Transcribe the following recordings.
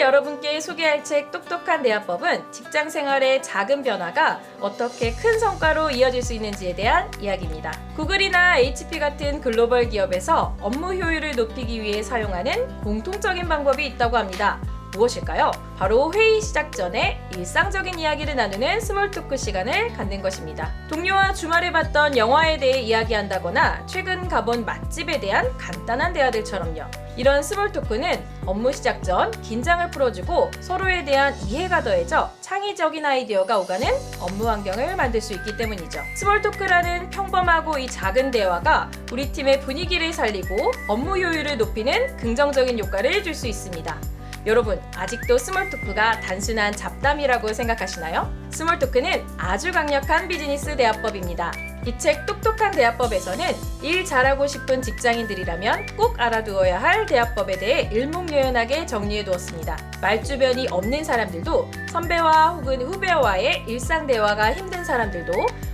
여러분께 소개할 책 똑똑한 대화법은 직장 생활의 작은 변화가 어떻게 큰 성과로 이어질 수 있는지에 대한 이야기입니다. 구글이나 HP 같은 글로벌 기업에서 업무 효율을 높이기 위해 사용하는 공통적인 방법이 있다고 합니다. 무엇일까요? 바로 회의 시작 전에 일상적인 이야기를 나누는 스몰 토크 시간을 갖는 것입니다. 동료와 주말에 봤던 영화에 대해 이야기한다거나 최근 가본 맛집에 대한 간단한 대화들처럼요. 이런 스몰 토크는 업무 시작 전 긴장을 풀어주고 서로에 대한 이해가 더해져 창의적인 아이디어가 오가는 업무 환경을 만들 수 있기 때문이죠. 스몰 토크라는 평범하고 이 작은 대화가 우리 팀의 분위기를 살리고 업무 효율을 높이는 긍정적인 효과를 줄 수 있습니다. 여러분, 아직도 스몰 토크가 단순한 잡담이라고 생각하시나요? 스몰 토크는 아주 강력한 비즈니스 대화법입니다. 이 책 똑똑한 대화법에서는 일 잘하고 싶은 직장인들이라면 꼭 알아두어야 할 대화법에 대해 일목요연하게 정리해 두었습니다. 말주변이 없는 사람들도, 선배와 혹은 후배와의 일상 대화가 힘든 사람들도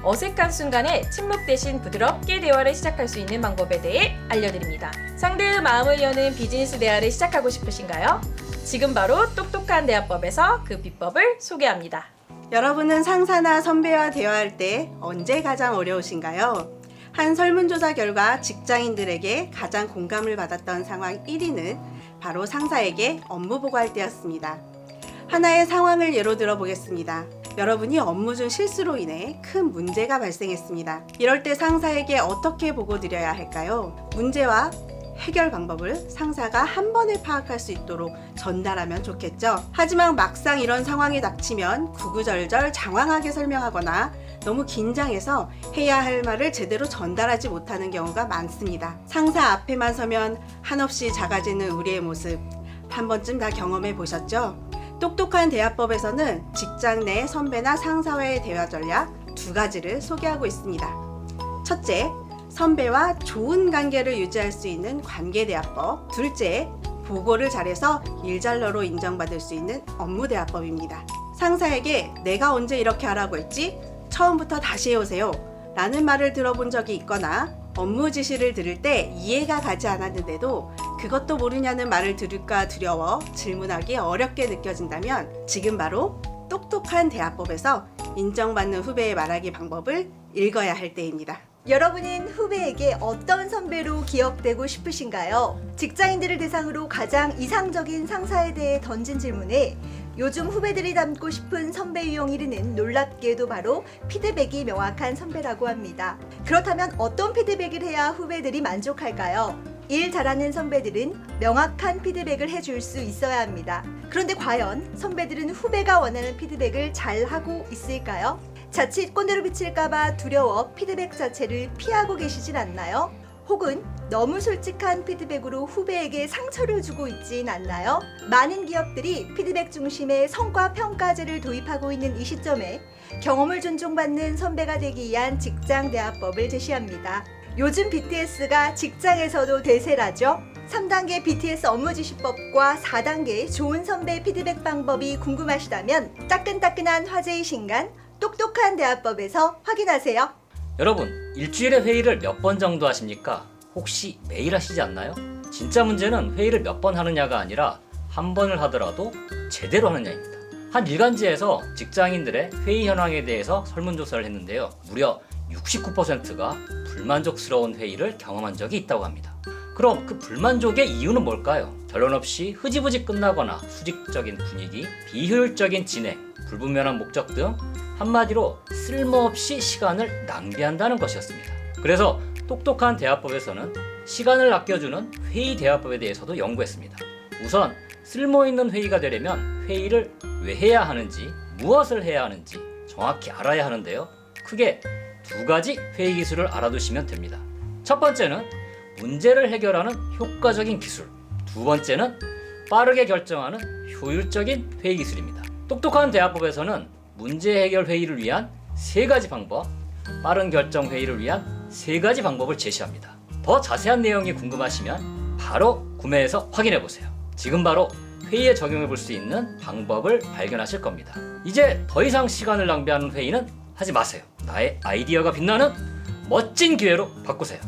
어색한 순간에 침묵 대신 부드럽게 대화를 시작할 수 있는 방법에 대해 알려드립니다. 상대의 마음을 여는 비즈니스 대화를 시작하고 싶으신가요? 지금 바로 똑똑한 대화법에서 그 비법을 소개합니다. 여러분은 상사나 선배와 대화할 때 언제 가장 어려우신가요? 한 설문조사 결과 직장인들에게 가장 공감을 받았던 상황 1위는 바로 상사에게 업무 보고할 때였습니다. 하나의 상황을 예로 들어보겠습니다. 여러분이 업무 중 실수로 인해 큰 문제가 발생했습니다. 이럴 때 상사에게 어떻게 보고드려야 할까요? 문제와 해결 방법을 상사가 한 번에 파악할 수 있도록 전달하면 좋겠죠. 하지만 막상 이런 상황이 닥치면 구구절절 장황하게 설명하거나 너무 긴장해서 해야 할 말을 제대로 전달하지 못하는 경우가 많습니다. 상사 앞에만 서면 한없이 작아지는 우리의 모습, 한 번쯤 다 경험해 보셨죠? 똑똑한 대화법에서는 직장 내 선배나 상사와의 대화 전략 2가지를 소개하고 있습니다. 첫째, 선배와 좋은 관계를 유지할 수 있는 관계대화법. 둘째, 보고를 잘해서 일잘러로 인정받을 수 있는 업무대화법입니다. 상사에게 내가 언제 이렇게 하라고 했지? 처음부터 다시 해오세요 라는 말을 들어본 적이 있거나 업무 지시를 들을 때 이해가 가지 않았는데도 그것도 모르냐는 말을 들을까 두려워 질문하기 어렵게 느껴진다면 지금 바로 똑똑한 대화법에서 인정받는 후배의 말하기 방법을 읽어야 할 때입니다. 여러분은 후배에게 어떤 선배로 기억되고 싶으신가요? 직장인들을 대상으로 가장 이상적인 상사에 대해 던진 질문에 요즘 후배들이 닮고 싶은 선배 유형 1위는 놀랍게도 바로 피드백이 명확한 선배라고 합니다. 그렇다면 어떤 피드백을 해야 후배들이 만족할까요? 일 잘하는 선배들은 명확한 피드백을 해줄 수 있어야 합니다. 그런데 과연 선배들은 후배가 원하는 피드백을 잘 하고 있을까요? 자칫 꼰대로 비칠까봐 두려워 피드백 자체를 피하고 계시진 않나요? 혹은 너무 솔직한 피드백으로 후배에게 상처를 주고 있진 않나요? 많은 기업들이 피드백 중심의 성과 평가제를 도입하고 있는 이 시점에 경험을 존중받는 선배가 되기 위한 직장 대화법을 제시합니다. 요즘 BTS가 직장에서도 대세라죠? 3단계 BTS 업무지시법과 4단계 좋은 선배 피드백 방법이 궁금하시다면 따끈따끈한 화제의 신간 똑똑한 대화법에서 확인하세요. 여러분, 일주일에 회의를 몇 번 정도 하십니까? 혹시 매일 하시지 않나요? 진짜 문제는 회의를 몇 번 하느냐가 아니라 한 번을 하더라도 제대로 하느냐입니다. 한 일간지에서 직장인들의 회의 현황에 대해서 설문조사를 했는데요. 무려 69%가 불만족스러운 회의를 경험한 적이 있다고 합니다. 그럼 그 불만족의 이유는 뭘까요? 결론 없이 흐지부지 끝나거나 수직적인 분위기, 비효율적인 진행, 불분명한 목적 등 한마디로 쓸모없이 시간을 낭비한다는 것이었습니다. 그래서 똑똑한 대화법에서는 시간을 아껴주는 회의 대화법에 대해서도 연구했습니다. 우선 쓸모있는 회의가 되려면 회의를 왜 해야 하는지, 무엇을 해야 하는지 정확히 알아야 하는데요. 크게 2가지 회의 기술을 알아두시면 됩니다. 첫 번째는 문제를 해결하는 효과적인 기술, 2번째는 빠르게 결정하는 효율적인 회의 기술입니다. 똑똑한 대화법에서는 문제 해결 회의를 위한 3가지 방법, 빠른 결정 회의를 위한 3가지 방법을 제시합니다. 더 자세한 내용이 궁금하시면 바로 구매해서 확인해보세요. 지금 바로 회의에 적용해 볼 수 있는 방법을 발견하실 겁니다. 이제 더 이상 시간을 낭비하는 회의는 하지 마세요. 나의 아이디어가 빛나는 멋진 기회로 바꾸세요.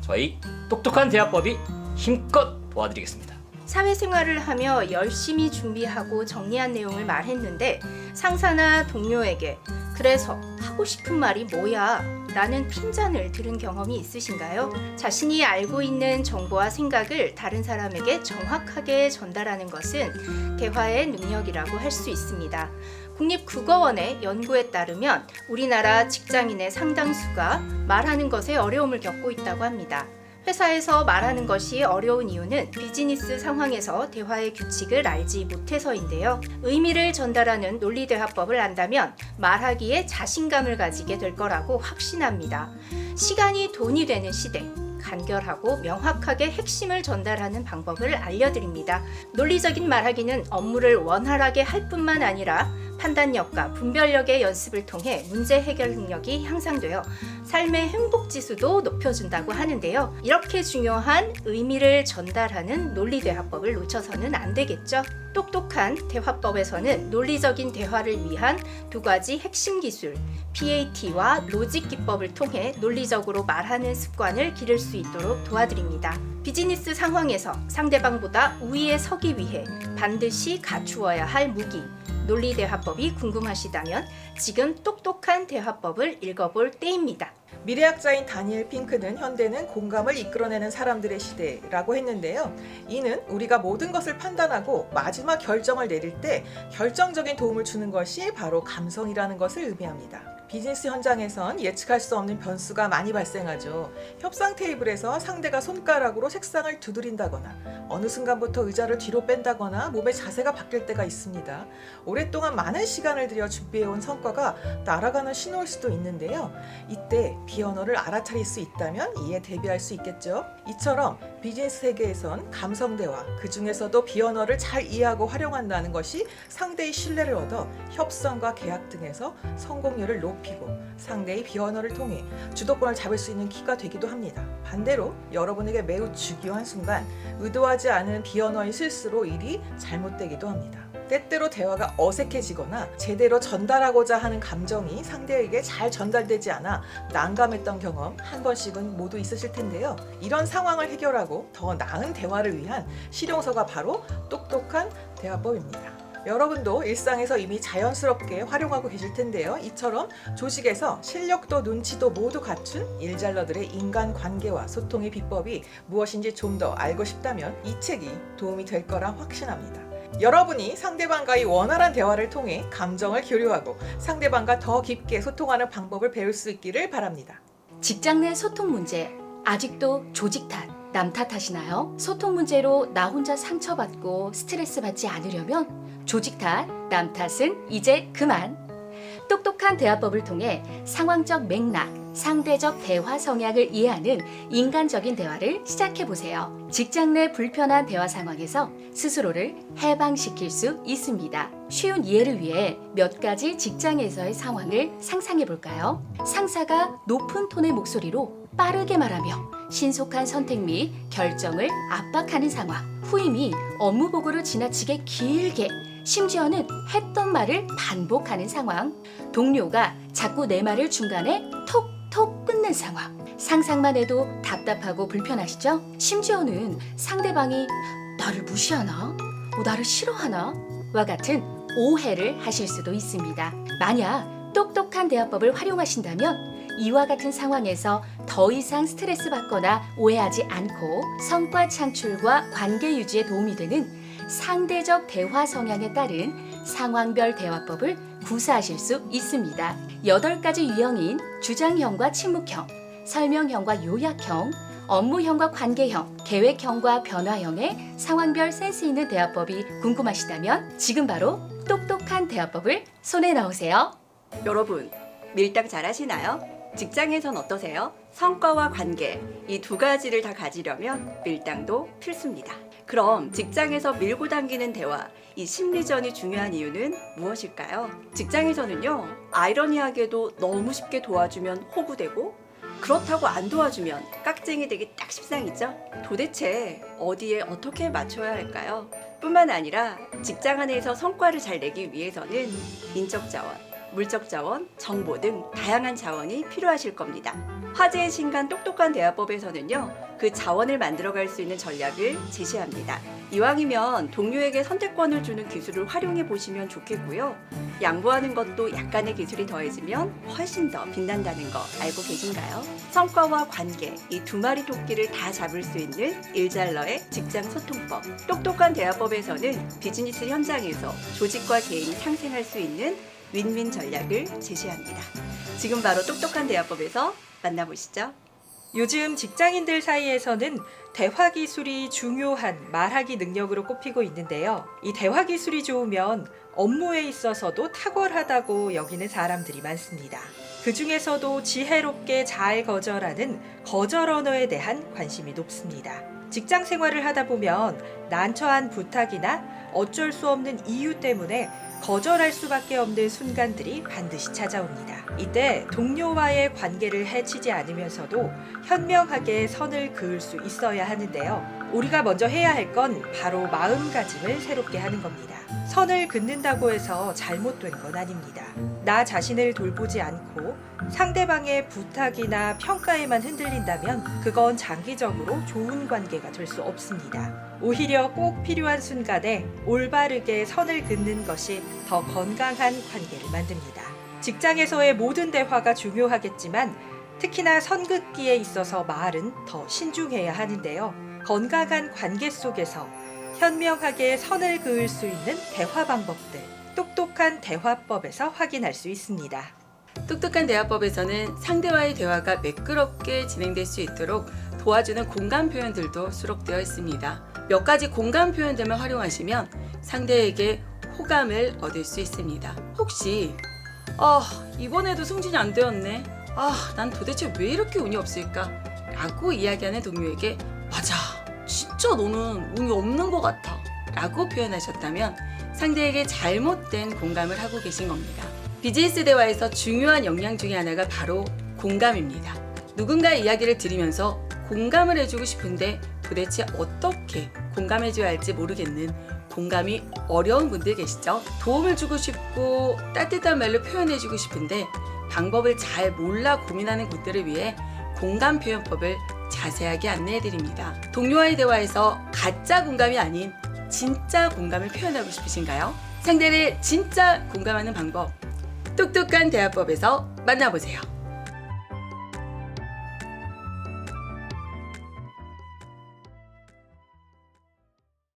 저희 똑똑한 대화법이 힘껏 도와드리겠습니다. 사회생활을 하며 열심히 준비하고 정리한 내용을 말했는데 상사나 동료에게 그래서 하고 싶은 말이 뭐야? 라는 핀잔을 들은 경험이 있으신가요? 자신이 알고 있는 정보와 생각을 다른 사람에게 정확하게 전달하는 것은 대화의 능력이라고 할 수 있습니다. 국립국어원의 연구에 따르면 우리나라 직장인의 상당수가 말하는 것에 어려움을 겪고 있다고 합니다. 회사에서 말하는 것이 어려운 이유는 비즈니스 상황에서 대화의 규칙을 알지 못해서인데요. 의미를 전달하는 논리대화법을 안다면 말하기에 자신감을 가지게 될 거라고 확신합니다. 시간이 돈이 되는 시대, 간결하고 명확하게 핵심을 전달하는 방법을 알려드립니다. 논리적인 말하기는 업무를 원활하게 할 뿐만 아니라 판단력과 분별력의 연습을 통해 문제 해결 능력이 향상되어 삶의 행복 지수도 높여준다고 하는데요. 이렇게 중요한 의미를 전달하는 논리대화법을 놓쳐서는 안 되겠죠. 똑똑한 대화법에서는 논리적인 대화를 위한 두 가지 핵심 기술, PAT와 로직 기법을 통해 논리적으로 말하는 습관을 기를 수 있도록 도와드립니다. 비즈니스 상황에서 상대방보다 우위에 서기 위해 반드시 갖추어야 할 무기, 논리대화법이 궁금하시다면 지금 똑똑한 대화법을 읽어볼 때입니다. 미래학자인 다니엘 핑크는 현대는 공감을 이끌어내는 사람들의 시대라고 했는데요. 이는 우리가 모든 것을 판단하고 마지막 결정을 내릴 때 결정적인 도움을 주는 것이 바로 감성이라는 것을 의미합니다. 비즈니스 현장에선 예측할 수 없는 변수가 많이 발생하죠. 협상 테이블에서 상대가 손가락으로 책상을 두드린다거나 어느 순간부터 의자를 뒤로 뺀다거나 몸의 자세가 바뀔 때가 있습니다. 오랫동안 많은 시간을 들여 준비해온 성과가 날아가는 신호일 수도 있는데요. 이때 비언어를 알아차릴 수 있다면 이에 대비할 수 있겠죠. 이처럼 비즈니스 세계에선 감성 대화, 그 중에서도 비언어를 잘 이해하고 활용한다는 것이 상대의 신뢰를 얻어 협상과 계약 등에서 성공률을 높이고 상대의 비언어를 통해 주도권을 잡을 수 있는 키가 되기도 합니다. 반대로 여러분에게 매우 중요한 순간 의도하지 않은 비언어의 실수로 일이 잘못되기도 합니다. 때때로 대화가 어색해지거나 제대로 전달하고자 하는 감정이 상대에게 잘 전달되지 않아 난감했던 경험 한 번씩은 모두 있으실 텐데요. 이런 상황을 해결하고 더 나은 대화를 위한 실용서가 바로 똑똑한 대화법입니다. 여러분도 일상에서 이미 자연스럽게 활용하고 계실 텐데요. 이처럼 조직에서 실력도 눈치도 모두 갖춘 일잘러들의 인간관계와 소통의 비법이 무엇인지 좀 더 알고 싶다면 이 책이 도움이 될 거라 확신합니다. 여러분이 상대방과의 원활한 대화를 통해 감정을 교류하고 상대방과 더 깊게 소통하는 방법을 배울 수 있기를 바랍니다. 직장 내 소통 문제, 아직도 조직 탓, 남 탓하시나요? 소통 문제로 나 혼자 상처받고 스트레스 받지 않으려면 조직 탓, 남 탓은 이제 그만! 똑똑한 대화법을 통해 상황적 맥락, 상대적 대화 성향을 이해하는 인간적인 대화를 시작해보세요. 직장 내 불편한 대화 상황에서 스스로를 해방시킬 수 있습니다. 쉬운 이해를 위해 몇 가지 직장에서의 상황을 상상해볼까요? 상사가 높은 톤의 목소리로 빠르게 말하며 신속한 선택 및 결정을 압박하는 상황. 후임이 업무 보고를 지나치게 길게, 심지어는 했던 말을 반복하는 상황. 동료가 자꾸 내 말을 중간에 톡톡 끊는 상황. 상상만 해도 답답하고 불편하시죠? 심지어는 상대방이 나를 무시하나? 나를 싫어하나? 와 같은 오해를 하실 수도 있습니다. 만약 똑똑한 대화법을 활용하신다면 이와 같은 상황에서 더 이상 스트레스 받거나 오해하지 않고 성과 창출과 관계 유지에 도움이 되는 상대적 대화 성향에 따른 상황별 대화법을 구사하실 수 있습니다. 8가지 유형인 주장형과 침묵형, 설명형과 요약형, 업무형과 관계형, 계획형과 변화형의 상황별 센스 있는 대화법이 궁금하시다면 지금 바로 똑똑한 대화법을 손에 넣으세요. 여러분, 밀당 잘하시나요? 직장에선 어떠세요? 성과와 관계, 이 두 가지를 다 가지려면 밀당도 필수입니다. 그럼 직장에서 밀고 당기는 대화, 이 심리전이 중요한 이유는 무엇일까요? 직장에서는요, 아이러니하게도 너무 쉽게 도와주면 호구되고 그렇다고 안 도와주면 깍쟁이 되기 딱 십상이죠. 도대체 어디에 어떻게 맞춰야 할까요? 뿐만 아니라 직장 안에서 성과를 잘 내기 위해서는 인적 자원, 물적 자원, 정보 등 다양한 자원이 필요하실 겁니다. 화제의 신간 똑똑한 대화법에서는요, 그 자원을 만들어갈 수 있는 전략을 제시합니다. 이왕이면 동료에게 선택권을 주는 기술을 활용해 보시면 좋겠고요. 양보하는 것도 약간의 기술이 더해지면 훨씬 더 빛난다는 거 알고 계신가요? 성과와 관계, 이 두 마리 토끼를 다 잡을 수 있는 일잘러의 직장 소통법. 똑똑한 대화법에서는 비즈니스 현장에서 조직과 개인이 상생할 수 있는 윈윈 전략을 제시합니다. 지금 바로 똑똑한 대화법에서 만나보시죠. 요즘 직장인들 사이에서는 대화 기술이 중요한 말하기 능력으로 꼽히고 있는데요. 이 대화 기술이 좋으면 업무에 있어서도 탁월하다고 여기는 사람들이 많습니다. 그 중에서도 지혜롭게 잘 거절하는 거절 언어에 대한 관심이 높습니다. 직장 생활을 하다 보면 난처한 부탁이나 어쩔 수 없는 이유 때문에 거절할 수밖에 없는 순간들이 반드시 찾아옵니다. 이때 동료와의 관계를 해치지 않으면서도 현명하게 선을 그을 수 있어야 하는데요. 우리가 먼저 해야 할 건 바로 마음가짐을 새롭게 하는 겁니다. 선을 긋는다고 해서 잘못된 건 아닙니다. 나 자신을 돌보지 않고 상대방의 부탁이나 평가에만 흔들린다면 그건 장기적으로 좋은 관계가 될 수 없습니다. 오히려 꼭 필요한 순간에 올바르게 선을 긋는 것이 더 건강한 관계를 만듭니다. 직장에서의 모든 대화가 중요하겠지만 특히나 선긋기에 있어서 말은 더 신중해야 하는데요. 건강한 관계 속에서 현명하게 선을 그을 수 있는 대화 방법들, 똑똑한 대화법에서 확인할 수 있습니다. 똑똑한 대화법에서는 상대와의 대화가 매끄럽게 진행될 수 있도록 도와주는 공감 표현들도 수록되어 있습니다. 몇 가지 공감 표현들만 활용하시면 상대에게 호감을 얻을 수 있습니다. 혹시 이번에도 승진이 안 되었네. 난 도대체 왜 이렇게 운이 없을까? 라고 이야기하는 동료에게 맞아, 진짜 너는 운이 없는 것 같아 라고 표현하셨다면 상대에게 잘못된 공감을 하고 계신 겁니다. 비즈니스 대화에서 중요한 역량 중에 하나가 바로 공감입니다. 누군가의 이야기를 들으면서 공감을 해주고 싶은데 도대체 어떻게 공감해줘야 할지 모르겠는 공감이 어려운 분들 계시죠? 도움을 주고 싶고 따뜻한 말로 표현해주고 싶은데 방법을 잘 몰라 고민하는 분들을 위해 공감 표현법을 자세하게 안내해드립니다. 동료와의 대화에서 가짜 공감이 아닌 진짜 공감을 표현하고 싶으신가요? 상대를 진짜 공감하는 방법, 똑똑한 대화법에서 만나보세요.